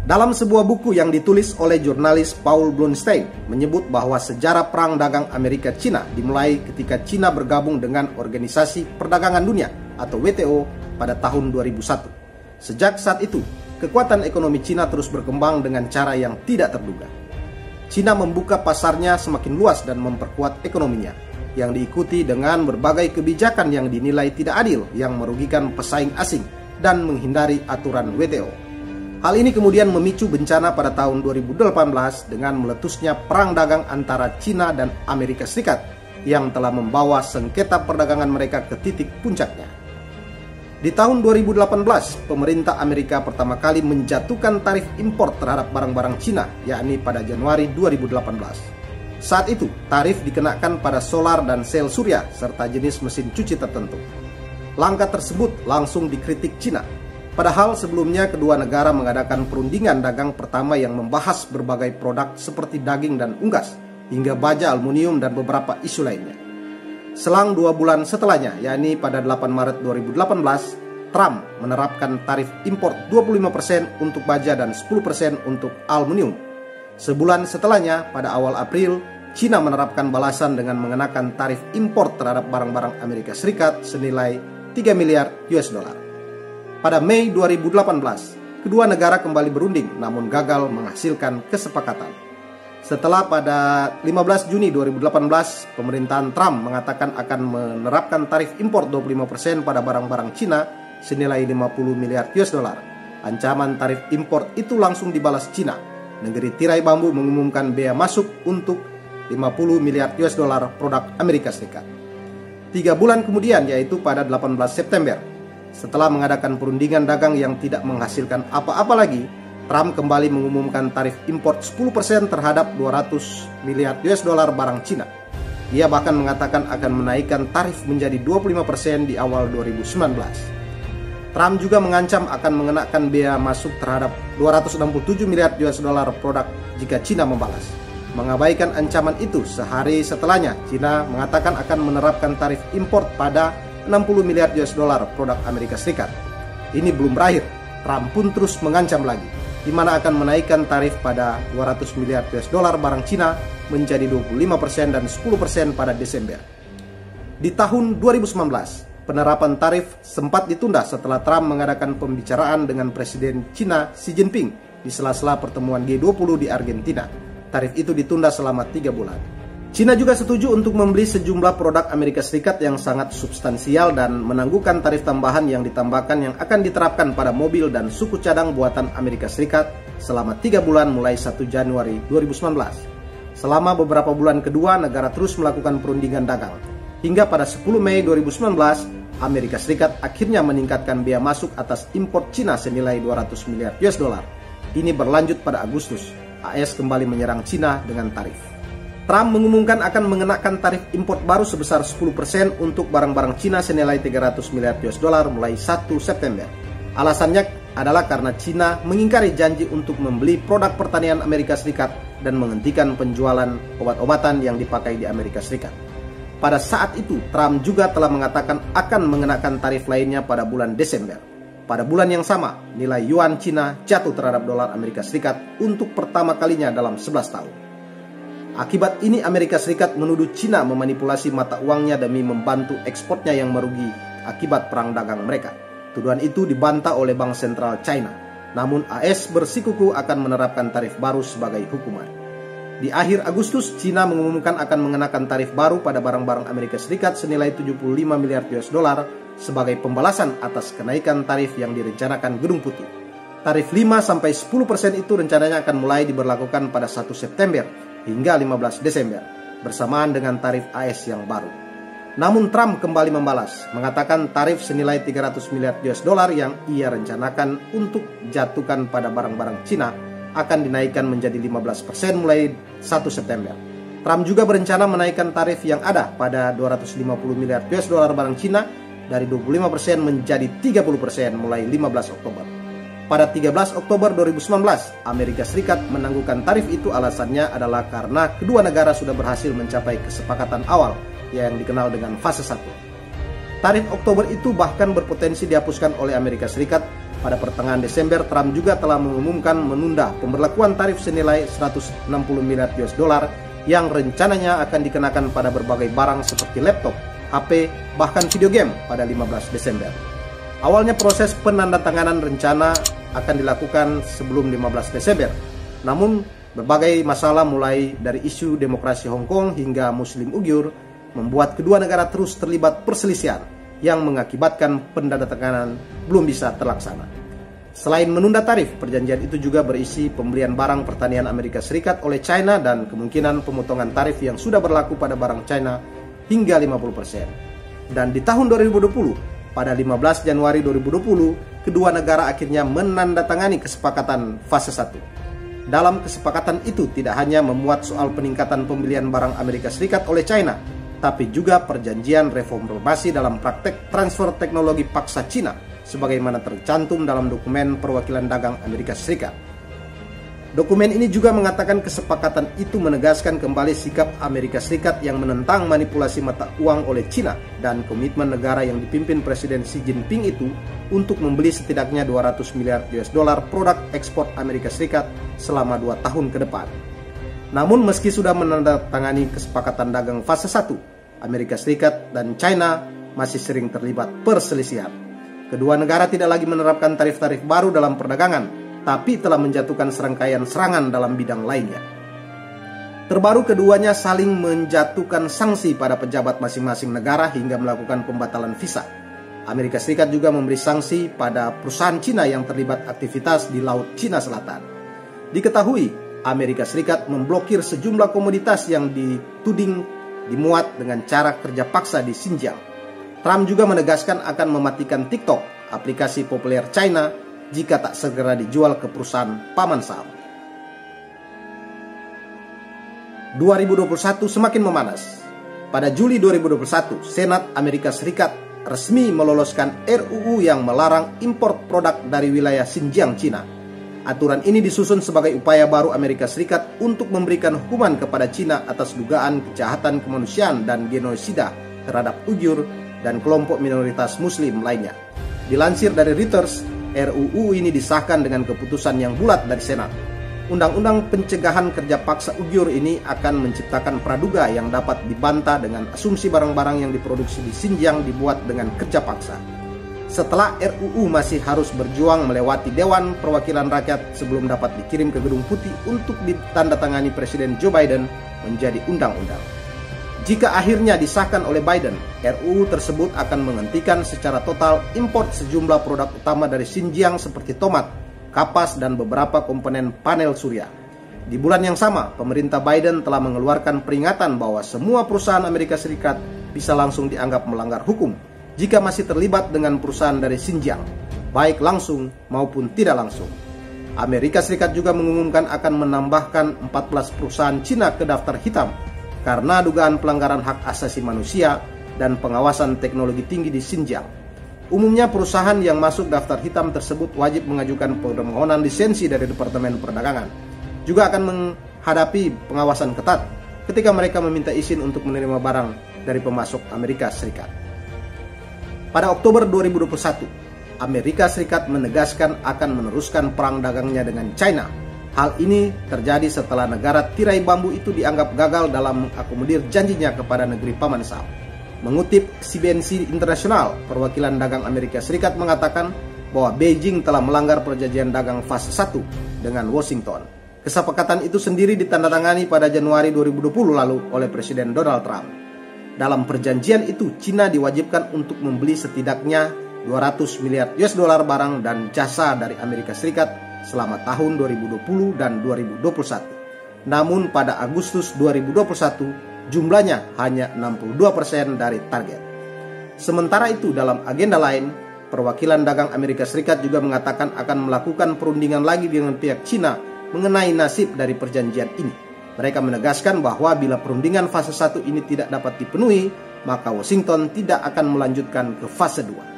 Dalam sebuah buku yang ditulis oleh jurnalis Paul Blunstein menyebut bahwa sejarah perang dagang Amerika-Cina dimulai ketika Cina bergabung dengan Organisasi Perdagangan Dunia atau WTO pada tahun 2001. Sejak saat itu, kekuatan ekonomi Cina terus berkembang dengan cara yang tidak terduga. Cina membuka pasarnya semakin luas dan memperkuat ekonominya, yang diikuti dengan berbagai kebijakan yang dinilai tidak adil yang merugikan pesaing asing dan menghindari aturan WTO. Hal ini kemudian memicu bencana pada tahun 2018 dengan meletusnya perang dagang antara Cina dan Amerika Serikat yang telah membawa sengketa perdagangan mereka ke titik puncaknya. Di tahun 2018, pemerintah Amerika pertama kali menjatuhkan tarif impor terhadap barang-barang Cina, yakni pada Januari 2018. Saat itu, tarif dikenakan pada solar dan sel surya serta jenis mesin cuci tertentu. Langkah tersebut langsung dikritik Cina. Padahal sebelumnya kedua negara mengadakan perundingan dagang pertama yang membahas berbagai produk seperti daging dan unggas, hingga baja aluminium dan beberapa isu lainnya. Selang 2 bulan setelahnya, yakni pada 8 Maret 2018, Trump menerapkan tarif impor 25% untuk baja dan 10% untuk aluminium. Sebulan setelahnya, pada awal April, Cina menerapkan balasan dengan mengenakan tarif impor terhadap barang-barang Amerika Serikat senilai 3 miliar US dollar. Pada Mei 2018, kedua negara kembali berunding namun gagal menghasilkan kesepakatan. Setelah pada 15 Juni 2018, pemerintahan Trump mengatakan akan menerapkan tarif impor 25% pada barang-barang Cina senilai 50 miliar US dollar. Ancaman tarif impor itu langsung dibalas Cina. Negeri tirai bambu mengumumkan bea masuk untuk 50 miliar US dollar produk Amerika Serikat. 3 bulan kemudian, yaitu pada 18 September, setelah mengadakan perundingan dagang yang tidak menghasilkan apa-apa lagi, Trump kembali mengumumkan tarif impor 10% terhadap 200 miliar US dollar barang Cina. Ia bahkan mengatakan akan menaikkan tarif menjadi 25% di awal 2019. Trump juga mengancam akan mengenakan bea masuk terhadap 267 miliar US dollar produk jika Cina membalas. Mengabaikan ancaman itu, sehari setelahnya Cina mengatakan akan menerapkan tarif impor pada 60 miliar US dollar produk Amerika Serikat. Ini belum berakhir, Trump pun terus mengancam lagi, di mana akan menaikkan tarif pada 200 miliar US dollar barang Cina menjadi 25% dan 10% pada Desember. Di tahun 2019, penerapan tarif sempat ditunda setelah Trump mengadakan pembicaraan dengan Presiden Cina Xi Jinping di sela-sela pertemuan G20 di Argentina. Tarif itu ditunda selama 3 bulan. Cina juga setuju untuk membeli sejumlah produk Amerika Serikat yang sangat substansial dan menangguhkan tarif tambahan yang ditambahkan yang akan diterapkan pada mobil dan suku cadang buatan Amerika Serikat selama 3 bulan mulai 1 Januari 2019. Selama beberapa bulan kedua, negara terus melakukan perundingan dagang. Hingga pada 10 Mei 2019, Amerika Serikat akhirnya meningkatkan bea masuk atas impor Cina senilai 200 miliar US dollar. Ini berlanjut pada Agustus, AS kembali menyerang Cina dengan tarif. Trump mengumumkan akan mengenakan tarif impor baru sebesar 10% untuk barang-barang Cina senilai 300 miliar US dollar mulai 1 September. Alasannya adalah karena Cina mengingkari janji untuk membeli produk pertanian Amerika Serikat dan menghentikan penjualan obat-obatan yang dipakai di Amerika Serikat. Pada saat itu, Trump juga telah mengatakan akan mengenakan tarif lainnya pada bulan Desember. Pada bulan yang sama, nilai yuan Cina jatuh terhadap dolar Amerika Serikat untuk pertama kalinya dalam 11 tahun. Akibat ini, Amerika Serikat menuduh Cina memanipulasi mata uangnya demi membantu ekspornya yang merugi akibat perang dagang mereka. Tuduhan itu dibantah oleh Bank Sentral China. Namun AS bersikukuh akan menerapkan tarif baru sebagai hukuman. Di akhir Agustus, Cina mengumumkan akan mengenakan tarif baru pada barang-barang Amerika Serikat senilai 75 miliar US dollar sebagai pembalasan atas kenaikan tarif yang direncanakan Gedung Putih. Tarif 5-10% itu rencananya akan mulai diberlakukan pada 1 September hingga 15 Desember, bersamaan dengan tarif AS yang baru. Namun Trump kembali membalas, mengatakan tarif senilai 300 miliar US dollar yang ia rencanakan untuk jatuhkan pada barang-barang Cina akan dinaikkan menjadi 15% mulai 1 September. Trump juga berencana menaikkan tarif yang ada pada 250 miliar US dollar barang Cina dari 25% menjadi 30% mulai 15 Oktober. Pada 13 Oktober 2019, Amerika Serikat menangguhkan tarif itu. Alasannya adalah karena kedua negara sudah berhasil mencapai kesepakatan awal yang dikenal dengan fase 1. Tarif Oktober itu bahkan berpotensi dihapuskan oleh Amerika Serikat. Pada pertengahan Desember, Trump juga telah mengumumkan menunda pemberlakuan tarif senilai 160 miliar US dollar yang rencananya akan dikenakan pada berbagai barang seperti laptop, HP, bahkan video game pada 15 Desember. Awalnya proses penandatanganan rencana akan dilakukan sebelum 15 Desember. Namun, berbagai masalah mulai dari isu demokrasi Hong Kong hingga Muslim Uighur membuat kedua negara terus terlibat perselisihan yang mengakibatkan penandatanganan belum bisa terlaksana. Selain menunda tarif, perjanjian itu juga berisi pembelian barang pertanian Amerika Serikat oleh China dan kemungkinan pemotongan tarif yang sudah berlaku pada barang China hingga 50%. Dan di tahun 2020, pada 15 Januari 2020, kedua negara akhirnya menandatangani kesepakatan fase 1. Dalam kesepakatan itu tidak hanya memuat soal peningkatan pembelian barang Amerika Serikat oleh China, tapi juga perjanjian reformasi dalam praktek transfer teknologi paksa Cina, sebagaimana tercantum dalam dokumen perwakilan dagang Amerika Serikat. Dokumen ini juga mengatakan kesepakatan itu menegaskan kembali sikap Amerika Serikat yang menentang manipulasi mata uang oleh Cina dan komitmen negara yang dipimpin Presiden Xi Jinping itu untuk membeli setidaknya 200 miliar US dollar produk ekspor Amerika Serikat selama 2 tahun ke depan. Namun meski sudah menandatangani kesepakatan dagang fase 1, Amerika Serikat dan China masih sering terlibat perselisihan. Kedua negara tidak lagi menerapkan tarif-tarif baru dalam perdagangan, tapi telah menjatuhkan serangkaian serangan dalam bidang lainnya. Terbaru, keduanya saling menjatuhkan sanksi pada pejabat masing-masing negara hingga melakukan pembatalan visa. Amerika Serikat juga memberi sanksi pada perusahaan Cina yang terlibat aktivitas di Laut Cina Selatan. Diketahui, Amerika Serikat memblokir sejumlah komoditas yang dituding dimuat dengan cara kerja paksa di Xinjiang. Trump juga menegaskan akan mematikan TikTok, aplikasi populer China, jika tak segera dijual ke perusahaan paman Sam. 2021 semakin memanas. Pada Juli 2021, Senat Amerika Serikat resmi meloloskan RUU yang melarang impor produk dari wilayah Xinjiang, Cina. Aturan ini disusun sebagai upaya baru Amerika Serikat untuk memberikan hukuman kepada Cina atas dugaan kejahatan kemanusiaan dan genosida terhadap Uighur dan kelompok minoritas Muslim lainnya. Dilansir dari Reuters, RUU ini disahkan dengan keputusan yang bulat dari Senat. Undang-undang pencegahan kerja paksa Uighur ini akan menciptakan praduga yang dapat dibantah dengan asumsi barang-barang yang diproduksi di Xinjiang dibuat dengan kerja paksa. Setelah RUU masih harus berjuang melewati Dewan Perwakilan Rakyat sebelum dapat dikirim ke Gedung Putih untuk ditandatangani Presiden Joe Biden menjadi undang-undang. Jika akhirnya disahkan oleh Biden, RUU tersebut akan menghentikan secara total impor sejumlah produk utama dari Xinjiang seperti tomat, kapas, dan beberapa komponen panel surya. Di bulan yang sama, pemerintah Biden telah mengeluarkan peringatan bahwa semua perusahaan Amerika Serikat bisa langsung dianggap melanggar hukum jika masih terlibat dengan perusahaan dari Xinjiang, baik langsung maupun tidak langsung. Amerika Serikat juga mengumumkan akan menambahkan 14 perusahaan Cina ke daftar hitam karena dugaan pelanggaran hak asasi manusia dan pengawasan teknologi tinggi di Xinjiang. Umumnya perusahaan yang masuk daftar hitam tersebut wajib mengajukan permohonan lisensi dari Departemen Perdagangan. Juga akan menghadapi pengawasan ketat ketika mereka meminta izin untuk menerima barang dari pemasok Amerika Serikat. Pada Oktober 2021, Amerika Serikat menegaskan akan meneruskan perang dagangnya dengan China. Hal ini terjadi setelah negara tirai bambu itu dianggap gagal dalam mengakomodir janjinya kepada negeri paman Sam. Mengutip CNBC Internasional, perwakilan dagang Amerika Serikat mengatakan bahwa Beijing telah melanggar perjanjian dagang fase 1 dengan Washington. Kesepakatan itu sendiri ditandatangani pada Januari 2020 lalu oleh Presiden Donald Trump. Dalam perjanjian itu, Cina diwajibkan untuk membeli setidaknya 200 miliar US dollar barang dan jasa dari Amerika Serikat selama tahun 2020 dan 2021. Namun pada Agustus 2021, jumlahnya hanya 62% dari target. Sementara itu, dalam agenda lain, perwakilan dagang Amerika Serikat juga mengatakan akan melakukan perundingan lagi dengan pihak Cina mengenai nasib dari perjanjian ini. Mereka menegaskan bahwa bila perundingan fase 1 ini tidak dapat dipenuhi, maka Washington tidak akan melanjutkan ke fase 2.